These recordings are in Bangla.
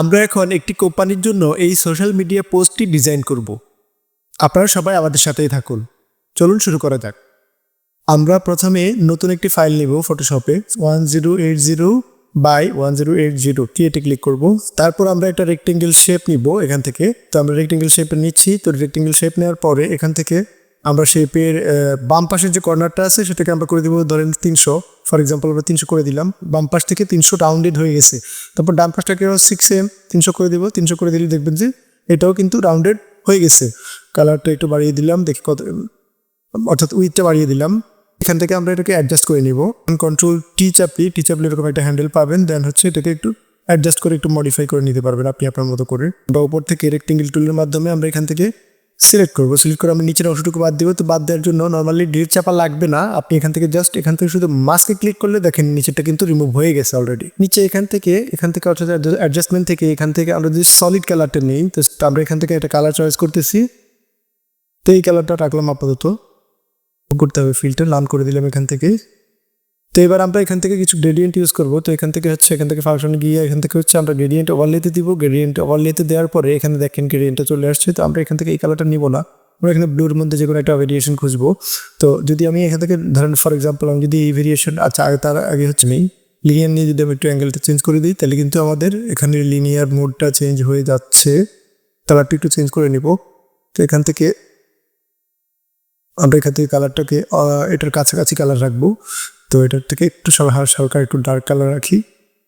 আমরা এখন একটি কোম্পানির জন্য এই সোশ্যাল মিডিয়া পোস্টটি ডিজাইন করব। আপনারা সবাই আমাদের সাথেই থাকুন। চলুন শুরু করা যাক। আমরা প্রথমে নতুন একটি ফাইল নিব ফটোশপে 1080 বাই 1080 ক্রিয়েটে ক্লিক করব। তারপর আমরা একটা রেক্টেঙ্গেল শেপ নিব এখান থেকে। তো আমরা রেক্টেঙ্গেল শেপে নিচ্ছি। তো রেক্টেঙ্গেল শেপ নেওয়ার পরে এখান থেকে আমরা শেপের বাম পাশের যে কর্নারটা আছে সেটাকে আমরা করে দিব ধরেন 300। ফর এক্সাম্পল আমরা 300 করে দিলাম। বাম পাশ থেকে 300 রাউন্ডেড হয়ে গেছে। তারপর ডান পাশটাকে 6 300 করে দিব। 300 করে দিলে দেখবেন যে এটাও কিন্তু রাউন্ডেড হয়ে গেছে। কালারটা একটু বাড়িয়ে দিলাম, দেখি কত, অর্থাৎ উইথটা বাড়িয়ে দিলাম। এখান থেকে আমরা এটাকে অ্যাডজাস্ট করে নিব। কন্ট্রোল টি চাপলে এরকম একটা হ্যান্ডেল পাবেন। দেন হচ্ছে এটাকে একটু অ্যাডজাস্ট করে একটু মডিফাই করে নিতে পারবেন আপনি আপনার মতো করে। বা উপর থেকে রেক্টেঙ্গেল টুলের মাধ্যমে আমরা এখান থেকে সিলেক্ট করবো। সিলেক্ট করে আমরা নিচের অংশটুকু বাদ দিব। তো বাদ দেওয়ার জন্য নর্মালি ডিলিট চাপা লাগবে না। আপনি এখান থেকে শুধু মাস্কে ক্লিক করলে দেখেন নিচেরটা কিন্তু রিমুভ হয়ে গেছে অলরেডি। নিচে এখান থেকে অর্থাৎ অ্যাডজাস্টমেন্ট থেকে এখান থেকে আমরা যদি সলিড কালারটা নিই, তো আমরা এখান থেকে একটা কালার চয়েস করতেছি। তো এই কালারটা রাখলাম আপাতত। করতে হবে ফিল্টার লার্ন করে দিলাম এখান থেকে। তো এবার আমরা এখান থেকে কিছু গ্রেডিয়েন্ট ইউজ করবো। তো এখান থেকে ফাংশন গিয়ে এখান থেকে আমরা গ্রেডিয়েন্ট ওভারলেতে দিব। গ্রেডিয়েন্ট ওভারলেতে দেওয়ার পরে এখানে দেখেন গ্রেডিয়েন্টটা চলে আসছে। তো আমরা এখান থেকে এই কালারটা নিব না, আমরা এখানে ব্লুর মধ্যে যে কোনো একটা ভেরিয়েশন খুঁজবো। তো যদি আমি এখান থেকে ধরেন ফর এক্সাম্পল আমি যদি এই ভেরিয়েশন তার আগে হচ্ছে নেই লিনিয়ার নিয়ে যদি আমি একটু অ্যাঙ্গেলটা চেঞ্জ করে দিই, তাহলে কিন্তু আমাদের এখানে লিনিয়ার মোডটা চেঞ্জ হয়ে যাচ্ছে। কালারটা একটু চেঞ্জ করে নিব। তো এখান থেকে আমরা কালারটাকে এটার কাছাকাছি কালার রাখবো। তো এটার থেকে একটু হালকা একটু ডার্ক কালার রাখি।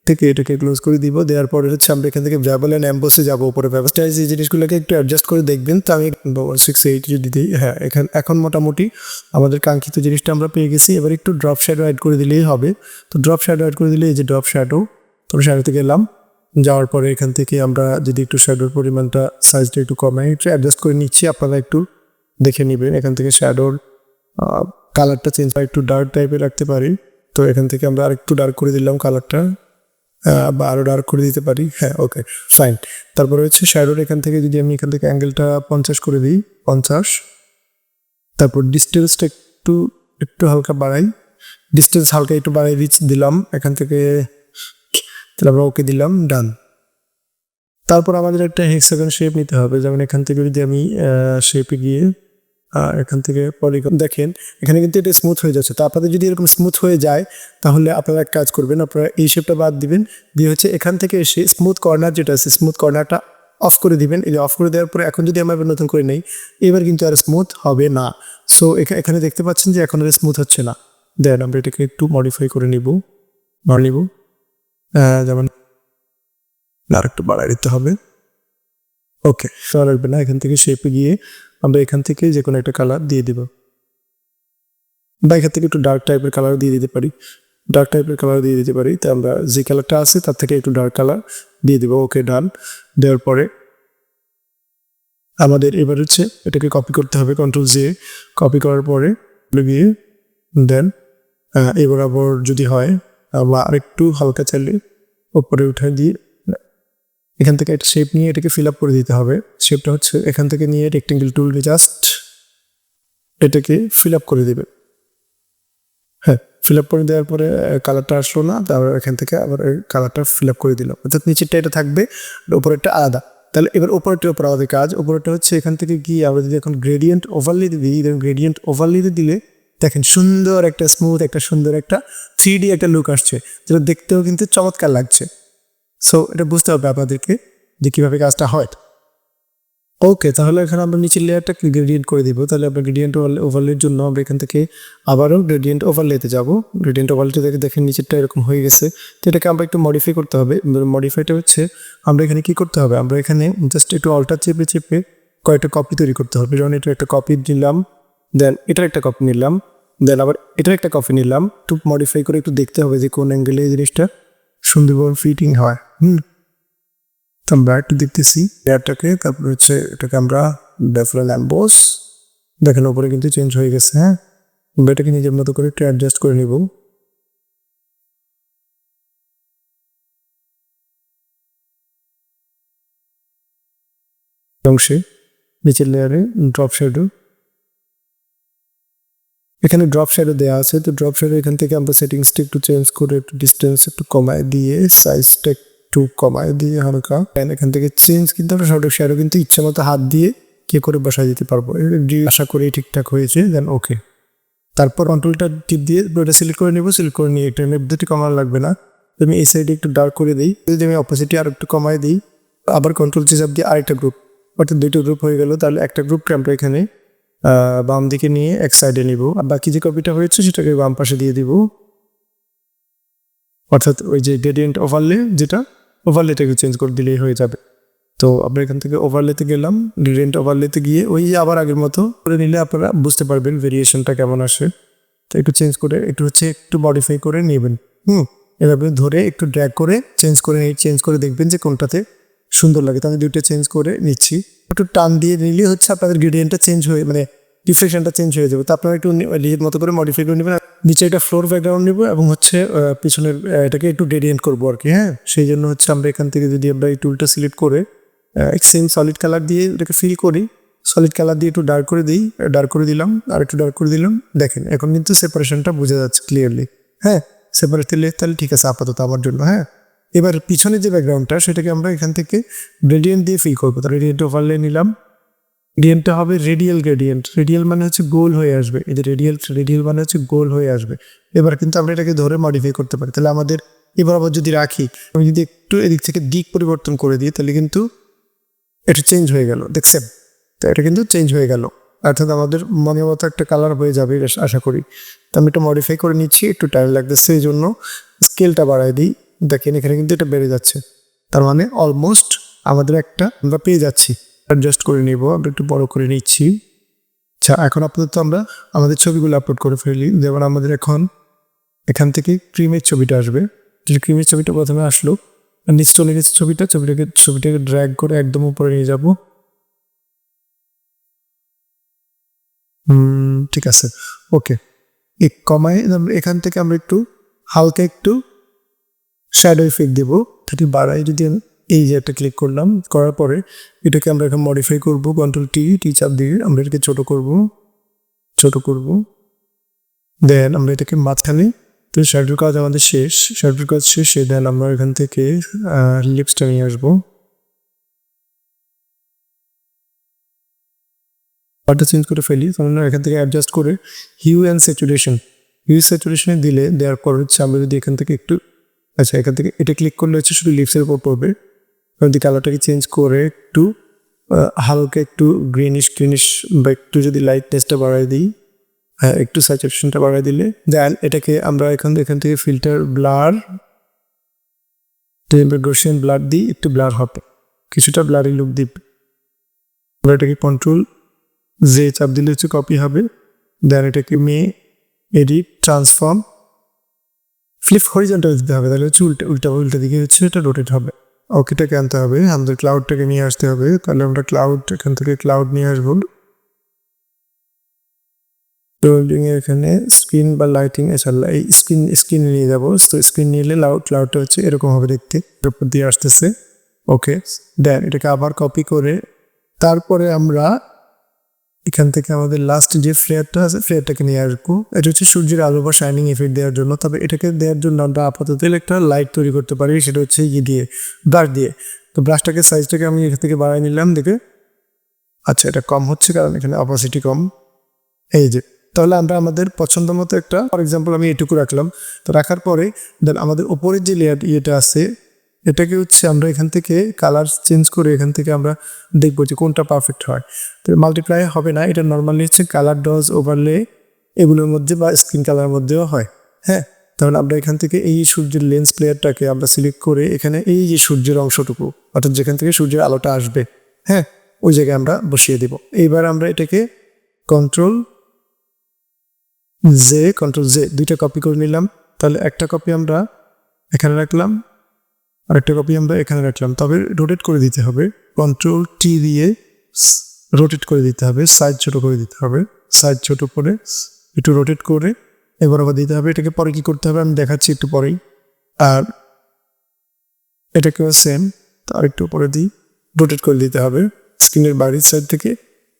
থেকে এটাকে ক্লোজ করে দিব। দেওয়ার পরে হচ্ছে আমরা এখান থেকে ভ্যাবল অ্যান্ড অ্যাম্বোসে যাবো। উপরে ব্যবস্থা এই জিনিসগুলোকে একটু অ্যাডজাস্ট করে দেখবেন। তো আমি 680 যদি দিই, হ্যাঁ এখন মোটামুটি আমাদের কাঙ্ক্ষিত জিনিসটা আমরা পেয়ে গেছি। এবার একটু ড্রপ শ্যাডো অ্যাড করে দিলেই হবে। তো ড্রপ শ্যাডো অ্যাড করে দিলে এই যে ড্রপ শ্যাডো, তো শ্যাডোতে গেলাম। যাওয়ার পরে এখান থেকে আমরা যদি একটু শ্যাডোর পরিমাণটা সাইজটা একটু কমাই, একটু অ্যাডজাস্ট করে নিচ্ছি। আপনারা একটু দেখে নেবেন। এখান থেকে শ্যাডোর কালারটা চেঞ্জ বা একটু ডার্ক টাইপের রাখতে পারি। তো এখান থেকে আমরা আরেকটু ডার্ক করে দিলাম কালারটা, বা আরও ডার্ক করে দিতে পারি। হ্যাঁ, ওকে ফাইন। তারপরে হচ্ছে শ্যাডোর এখান থেকে যদি আমি এখান থেকে অ্যাঙ্গেলটা 50 করে দিই, 50। তারপর ডিস্টেন্সটা একটু হালকা বাড়াই। ডিস্টেন্স হালকা একটু বাড়াই দিলাম এখান থেকে। তাহলে আমরা ওকে দিলাম, ডান। তারপর আমাদের একটা হেক্সাগন শেপ নিতে হবে। যেমন এখান থেকে যদি আমি শেপে গিয়ে এখান থেকে পলিগন দেখেন, এখানে কিন্তু এটা স্মুথ হয়ে যাচ্ছে। তো আপনাদের যদি এরকম স্মুথ হয়ে যায় তাহলে আপনারা এক কাজ করবেন, আপনারা এই শেপটা বাদ দিবেন। দিয়ে হচ্ছে এখান থেকে এসে স্মুথ কর্নার যেটা আছে, স্মুথ কর্নারটা অফ করে দিবেন। এই যে অফ করে দেওয়ার পরে এখন যদি আমরা নতুন করে নেই, এবার কিন্তু আর স্মুথ হবে না। সো এখানে দেখতে পাচ্ছেন যে এখন আর স্মুথ হচ্ছে না। দেন আমরা এটাকে একটু মডিফাই করে নিব। যেমন আর একটু বাড়াই দিতে হবে। ওকে, লাগবে না। এখান থেকে শেপে গিয়ে আমরা এখান থেকে যে কোনো একটা কালার দিয়ে দিব, বা এখান থেকে একটু ডার্ক টাইপের কালার দিয়ে দিতে পারি। তো আমরা যে কালারটা আছে তার থেকে একটু ডার্ক কালার দিয়ে দিব। ওকে, ডান। দেওয়ার পরে আমাদের এবার হচ্ছে এটাকে কপি করতে হবে। কন্ট্রোল জে, কপি করার পরে গিয়ে দেন এবার আবার যদি হয় বা আরেকটু হালকা চাইলে উপরে উঠে দিয়ে এখান থেকে একটা শেপ নিয়ে এটাকে ফিল আপ করে দিতে হবে। শেপটা হচ্ছে এখান থেকে নিয়ে রেক্টেঙ্গেল টুল দিয়ে জাস্ট এটাকে ফিল আপ করে দেবে। হ্যাঁ, ফিল আপ করে দেওয়ার পরে কালারটা আসলো না, তারপর এখান থেকে আবার কালারটা ফিল আপ করে দিলাম। অর্থাৎ নিচেরটা এটা থাকবে, উপরেরটা আলাদা। তাহলে এবার উপরেরটা আমাদের কাজ। উপরেরটা হচ্ছে এখান থেকে গিয়ে আমরা যদি এখন গ্রেডিয়েন্ট ওভারলে দিই, গ্রেডিয়েন্ট ওভারলেতে দিলে দেখেন সুন্দর একটা স্মুথ সুন্দর একটা 3D একটা লুক আসছে, যেটা দেখতেও কিন্তু চমৎকার লাগছে। সো এটা বুঝতে হবে আপনাদেরকে যে কীভাবে কাজটা হয়। ওকে, তাহলে এখানে আমরা নিচের লেয়ারটাকে গ্রেডিয়েন্ট করে দিব। তাহলে আমরা গ্রেডিয়েন্ট ওভারলের জন্য আমরা এখান থেকে আবারও গ্রেডিয়েন্ট ওভারলেতে যাব। গ্রেডিয়েন্ট ওভারলেতে দেখেন নিচেরটা এরকম হয়ে গেছে। তো এটাকে আমরা একটু মডিফাই করতে হবে। মডিফাইটা হচ্ছে আমরা এখানে কি করতে হবে, আমরা এখানে জাস্ট একটু অল্টার চেপে কয়েকটা কপি তৈরি করতে হবে। যেমন এটা একটা কপি নিলাম, দেন এটার একটা কপি নিলাম, দেন আবার এটার একটা কপি নিলাম। একটু মডিফাই করে একটু দেখতে হবে যে কোন অ্যাঙ্গেলে এই জিনিসটা সুন্দরভাবে ফিটিং হয়। তো আমরা একটু দেখতেছি লেয়ারটাকে। তারপরে হচ্ছে এটাকে আমরা ডেফরেল অ্যাম্বোস, দেখেন উপরে কিন্তু চেঞ্জ হয়ে গেছে। হ্যাঁ, এটাকে নিজের মতো করে একটু অ্যাডজাস্ট করে নিব। অংশে নিচের লেয়ারে ড্রপ শ্যাডো, এখানে ড্রপ শ্যাডো দেওয়া আছে। তো ড্রপ শ্যাডো এখান থেকে আমরা সেটিংসটা একটু চেঞ্জ করে একটু ডিস্টেন্স একটু কমায় দিয়ে সাইজটা একটু কমায় দিয়ে হালকা, এখান থেকে চেঞ্জ কিন্তু আমরা শ্যাডো কিন্তু ইচ্ছা মতো হাত দিয়ে কে করে বসায় দিতে পারবো। আশা করি ঠিকঠাক হয়েছে, দেন ওকে। তারপর কন্ট্রোলটা টিপ দিয়ে এটা সিলেক্ট করে নেবো, সিলেক্ট করে নিয়ে এটা বিদ্যুৎটি কমানো লাগবে না। আমি এই সাইডে একটু ডার্ক করে দিই, যদি আমি অপোজিটে আর একটু কমাই দিই, আবার কন্ট্রোল চিপ দিয়ে আরেকটা গ্রুপ, অর্থাৎ দুইটা গ্রুপ হয়ে গেল। তাহলে একটা গ্রুপকে আমরা এখানে বাম দিকে নিয়ে এক সাইডে নিব, আর বাকি যে কপিটা হয়েছে সেটাকে বাম পাশে দিয়ে দিব, অর্থাৎ ওই যে গ্রেডিয়েন্ট ওভারলে, যেটা ওভারলেটাকে চেঞ্জ করে দিলেই হয়ে যাবে। তো আমরা এখান থেকে ওভারলেতে গেলাম, গ্রেডিয়েন্ট ওভারলেতে গিয়ে ওই আবার আগের মতো করে নিলে আপনারা বুঝতে পারবেন ভেরিয়েশনটা কেমন আসে। তো একটু চেঞ্জ করে একটু মডিফাই করে নেবেন। এভাবে ধরে একটু ড্র্যাগ করে চেঞ্জ করে দেখবেন যে কোনটাতে সুন্দর লাগে। তাহলে দুইটা চেঞ্জ করে নিচ্ছি, একটু টান দিয়ে নিলে হচ্ছে আপনাদের গ্রেডিয়েন্টটা চেঞ্জ হয়ে মানে রিফ্লেকশনটা চেঞ্জ হয়ে যাবে। তো আপনারা একটু নিজের মতো করে মডিফাই করে নেবেন। নিচে একটা ফ্লোর ব্যাকগ্রাউন্ড নেবো এবং হচ্ছে পিছনের এটাকে একটু গ্রেডিয়েন্ট করবো আর কি। হ্যাঁ, সেই জন্য হচ্ছে আমরা এখান থেকে যদি আমরা এই টুলটা সিলেক্ট করে সেম সলিড কালার দিয়ে এটাকে ফিল করি, সলিড কালার দিয়ে একটু ডার্ক করে দিই, ডার্ক করে দিলাম, আর একটু ডার্ক করে দিলাম। দেখেন এখন কিন্তু সেপারেশনটা বোঝা যাচ্ছে ক্লিয়ারলি। হ্যাঁ, সেপারেট দিলে তাহলে ঠিক আছে আপাতত আমার জন্য। হ্যাঁ, এবার পিছনে যে ব্যাকগ্রাউন্ডটা সেটাকে আমরা এখান থেকে গ্রেডিয়েন্ট দিয়ে ফিল করবো। তো গ্রেডিয়েন্ট ওভারলে নিলাম, গ্রেডিয়েন্টটা হবে রেডিয়াল গ্রেডিয়েন্ট। রেডিয়াল মানে হচ্ছে গোল হয়ে আসবে, এই যে রেডিয়াল মানে হচ্ছে গোল হয়ে আসবে। এবার কিন্তু আমরা এটাকে ধরে মডিফাই করতে পারি। তাহলে আমাদের এবার আবার যদি রাখি, আমি যদি একটু এদিক থেকে দিক পরিবর্তন করে দিই, তাহলে কিন্তু এটা চেঞ্জ হয়ে গেল, দেখছেন? তো এটা কিন্তু চেঞ্জ হয়ে গেল, অর্থাৎ আমাদের মনের মতো একটা কালার হয়ে যাবে আশা করি। তো আমি এটা মডিফাই করে নিচ্ছি, একটু টাইম লাগতেছে, এই জন্য স্কেলটা বাড়াই দিই। দেখেন এখানে কিন্তু এটা বেড়ে যাচ্ছে, তার মানে অলমোস্ট আমাদের একটা আমরা পেয়ে যাচ্ছি। অ্যাডজাস্ট করে নিব, আমরা একটু বড় করে নিচ্ছি। আচ্ছা, এখন আপাতত আমরা আমাদের ছবিগুলো আপলোড করে ফেলি। যেমন আমাদের এখন এখান থেকে ক্রিমের ছবিটা আসবে। ক্রিমের ছবিটা প্রথমে আসলো, নিচে চলে গেছে ছবিটাকে ড্র্যাগ করে একদম উপরে নিয়ে যাব। ঠিক আছে, ওকে। কমায় এখান থেকে আমরা একটু হালকা একটু শ্যাডো ইফেক্ট দেবো, সেটি বাড়াই। যদি আমি এই যে একটা ক্লিক করলাম, করার পরে এটাকে আমরা এখন মডিফাই করবো, কন্ট্রোল টি চাপ দিয়ে আমরা এটাকে ছোট করব। দেন আমরা এটাকে মাঝখানে, তো শ্যাডোর কাজ আমাদের শেষে দেন আমরা এখান থেকে লিপসটা নিয়ে আসবো। পার্টটা চেঞ্জ করে ফেলি, তখন এখান থেকে অ্যাডজাস্ট করে হিউ স্যাচুরেশনে দেওয়ার পর হচ্ছে আমরা যদি এখান থেকে একটু, আচ্ছা এখান থেকে এটা ক্লিক করলে হচ্ছে শুধু লিপসের উপর পড়বে। যদি কালারটাকে চেঞ্জ করে একটু হালকা একটু গ্রিনিশ বা একটু যদি লাইটনেসটা বাড়াই দিই, হ্যাঁ একটু স্যাচুরেশনটা বাড়াই দিলে, দেন এটাকে আমরা এখান থেকে ফিল্টার গসিয়ান ব্লার দিই, একটু ব্লার হবে, কিছুটা ব্লারি লুক দিবে। আমরা এটাকে কন্ট্রোল জে চাপ দিলে হচ্ছে কপি হবে। দেন এটাকে এডিট ট্রান্সফর্ম ফ্লিপ হরিজন্টাল দিতে হবে, তাহলে হচ্ছে উল্টা দিকে হচ্ছে এটা রোটেট হবে। ওকেটাকে আনতে হবে, আমাদের ক্লাউডটাকে নিয়ে আসতে হবে। তাহলে আমরা এখান থেকে ক্লাউড নিয়ে আসবো। এখানে স্ক্রিন বা লাইটিং, এই স্ক্রিন নিয়ে যাবো। তো স্ক্রিন নিলে ক্লাউডটা হচ্ছে এরকম হবে দেখতে, উপর দিয়ে আসতেছে। ওকে, দেন এটাকে আবার কপি করে তারপরে আমরা এখান থেকে আমাদের লাস্ট যে ফ্লেয়ারটা আছে ফ্লেয়ারটাকে নিয়ে আসবো। এটা হচ্ছে সূর্যের আলো বা শাইনিং এফেক্ট দেওয়ার জন্য। তবে এটাকে দেওয়ার জন্য আমরা আপাতত একটা লাইট তৈরি করতে পারি, সেটা হচ্ছে ব্রাশ দিয়ে। তো ব্রাশটাকে সাইজটাকে আমি এখান থেকে বাড়াই নিলাম দেখে। আচ্ছা, এটা কম হচ্ছে কারণ এখানে অপাসিটি কম, এই যে। তাহলে আমরা আমাদের পছন্দ মতো একটা, ফর এক্সাম্পল আমি এটুকু রাখলাম। তো রাখার পরে দেন আমাদের উপরের যে ইয়েটা আছে এটাকে হচ্ছে আমরা এখান থেকে কালার চেঞ্জ করে এখান থেকে আমরা দেখবো যে কোনটা পারফেক্ট হয়। তো মাল্টিপ্লাই হবে না, এটা নর্মালি হচ্ছে কালার ডজ ওভারলে এগুলোর মধ্যে বা স্ক্রিন কালার মধ্যেও হয়। হ্যাঁ, তাহলে আমরা এখান থেকে এই সূর্যের লেন্স প্লেয়ারটাকে আমরা সিলেক্ট করে এখানে এই যে সূর্যের অংশটুকু, অর্থাৎ যেখান থেকে সূর্যের আলোটা আসবে, হ্যাঁ ওই জায়গায় আমরা বসিয়ে দিব। এইবার আমরা এটাকে কন্ট্রোল জে দুইটা কপি করে নিলাম। তাহলে একটা কপি আমরা এখানে রাখলাম, আরেকটা কপি আমরা এখানে রাখলাম। তবে রোটেট করে দিতে হবে, কন্ট্রোল টি দিয়ে রোটেট করে দিতে হবে, সাইজ ছোট করে দিতে হবে। সাইজ ছোট করে একটু রোটেট করে এবার আবার দিতে হবে। এটাকে পরে কি করতে হবে আমি দেখাচ্ছি একটু পরেই। আর এটাকেও সেম, আর একটু পরে দিই, রোটেট করে দিতে হবে। স্ক্রিনের বাইরের সাইড থেকে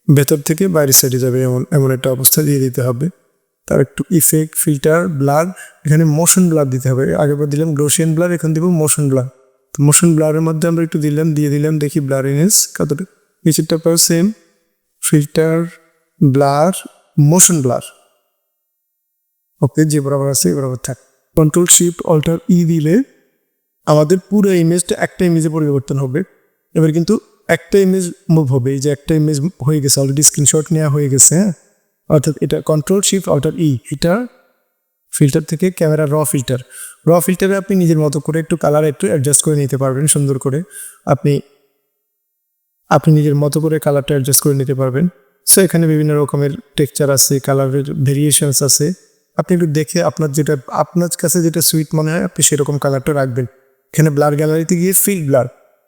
ভেতর থেকে বাইরের সাইডে যাবে এমন একটা অবস্থা দিয়ে দিতে হবে। তার একটু ইফেক্ট, ফিল্টার, ব্লার, এখানে মোশন ব্লার দিতে হবে। আগেবার দিলাম গসিয়ান ব্লার, এখন দিব মোশন ব্লার। মোশন ব্লারের মধ্যে আমরা একটু দিয়ে দিলাম দেখি ব্লারিনেস কতটা, নিচেরটা পাও same, filter, blur, motion blur. Okay, যে বরাবর আছে বরাবর থাক। কন্ট্রোল শিফট অল্টার ই দিলে আমাদের পুরো ইমেজটা একটা ইমেজে পরিবর্তন হবে। এবার কিন্তু একটা ইমেজ মুভ হবে, এই যে একটা ইমেজ হয়ে গেছে, অলরেডি স্ক্রিনশট নেওয়া হয়ে গেছে। হ্যাঁ, অর্থাৎ এটা কন্ট্রোল শিফট অল্টার ই, এটা ফিল্টার থেকে ক্যামেরা র ফিল্টারে আপনি নিজের মতো করে একটু কালার একটু অ্যাডজাস্ট করে নিতে পারবেন সুন্দর করে। আপনি নিজের মতো করে কালারটা অ্যাডজাস্ট করে নিতে পারবেন। সো এখানে বিভিন্ন রকমের টেক্সচার আছে, কালারের ভেরিয়েশনস আছে। আপনি একটু দেখে আপনার কাছে যেটা সুইট মনে হয় আপনি সেরকম কালারটা রাখবেন। এখানে ব্লার গ্যালারিতে গিয়ে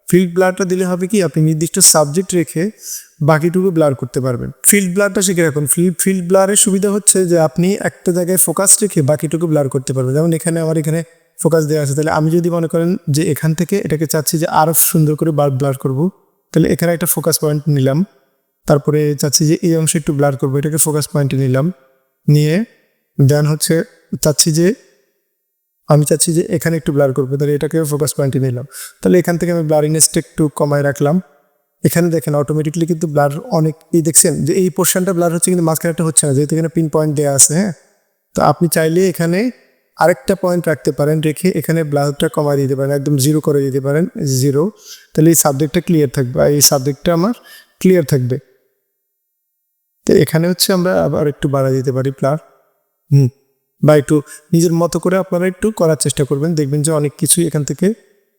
ফিল্ড ব্লারটা দিলে হবে কি, আপনি নির্দিষ্ট সাবজেক্ট রেখে বাকিটুকু ব্লার করতে পারবেন। ফিল্ড ব্লারটা শিখে রাখুন। ফিল্ড ব্লারের সুবিধা হচ্ছে যে আপনি একটা জায়গায় ফোকাস রেখে বাকিটুকু ব্লার করতে পারবেন। যেমন আমার এখানে ফোকাস দেওয়া আছে, তাহলে আমি যদি মনে করেন যে এখান থেকে এটাকে চাচ্ছি যে আরও সুন্দর করে ব্লার করব, তাহলে এখানে একটা ফোকাস পয়েন্ট নিলাম। তারপরে চাচ্ছি যে এই অংশে একটু ব্লার করবো, এটাকে ফোকাস পয়েন্টে নিলাম, নিয়ে দেন আমি চাচ্ছি যে এখানে একটু ব্লার করবো, তাহলে এটাকে ফোকাস পয়েন্টে নিলাম। তাহলে এখান থেকে আমি ব্লারিনেসটা একটু কমায় রাখলাম। এখানে দেখেন অটোমেটিকলি কিন্তু ব্লার দেখছেন যে এই পোর্শনটা ব্লার হচ্ছে কিন্তু মাঝখানেটা হচ্ছে না, যেহেতু এখানে পিন পয়েন্ট দেওয়া আছে। হ্যাঁ, তো আপনি চাইলে এখানে আরেকটা পয়েন্ট রাখতে পারেন, রেখে এখানে ব্লারটা কমায় দিতে পারেন, একদম 0 করে দিতে পারেন, 0। তাহলে এই সাবজেক্টটা ক্লিয়ার থাকবে, এই সাবজেক্টটা আমার ক্লিয়ার থাকবে। তো এখানে আমরা আবার একটু বাড়া দিতে পারি ব্লার, বা একটু নিজের মতো করে আপনারা একটু করার চেষ্টা করবেন, দেখবেন যে অনেক কিছুই এখান থেকে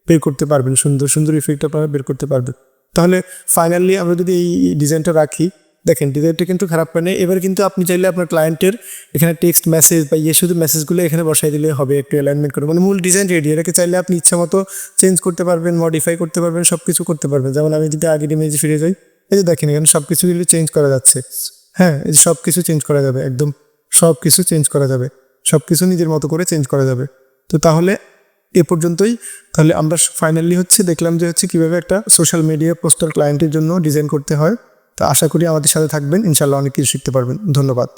বের করতে পারবেন, সুন্দর সুন্দর ইফেক্ট আপনারা বের করতে পারবেন। তাহলে ফাইনালি আমরা যদি এই ডিজাইনটা রাখি, দেখেন ডিজাইনটা কিন্তু খারাপ হয় না। এবার কিন্তু আপনি চাইলে আপনার ক্লায়েন্টের এখানে টেক্সট মেসেজ বা শুধু মেসেজগুলো এখানে বসাই দিলে হবে, একটু অ্যালাইনমেন্ট করে, মূল ডিজাইন রেডি। এটাকে চাইলে আপনি ইচ্ছা মতো চেঞ্জ করতে পারবেন, মডিফাই করতে পারবেন, সব কিছু করতে পারবেন। যেমন আমি যদি আগের ইমেজে ফিরে যাই, এই যে দেখেন এখানে সব কিছু কিন্তু চেঞ্জ করা যাচ্ছে। হ্যাঁ, এই যে সব কিছু চেঞ্জ করা যাবে, একদম সব কিছু চেঞ্জ করা যাবে, সব কিছু নিজের মতো করে চেঞ্জ করা যাবে। তো তাহলে এ পর্যন্তই। তাহলে আমরা ফাইনালি দেখলাম যে কীভাবে একটা সোশ্যাল মিডিয়া পোস্টার ক্লায়েন্টের জন্য ডিজাইন করতে হয়। তো আশা করি আমাদের সাথে থাকবেন, ইনশাআল্লাহ অনেক কিছু শিখতে পারবেন। ধন্যবাদ।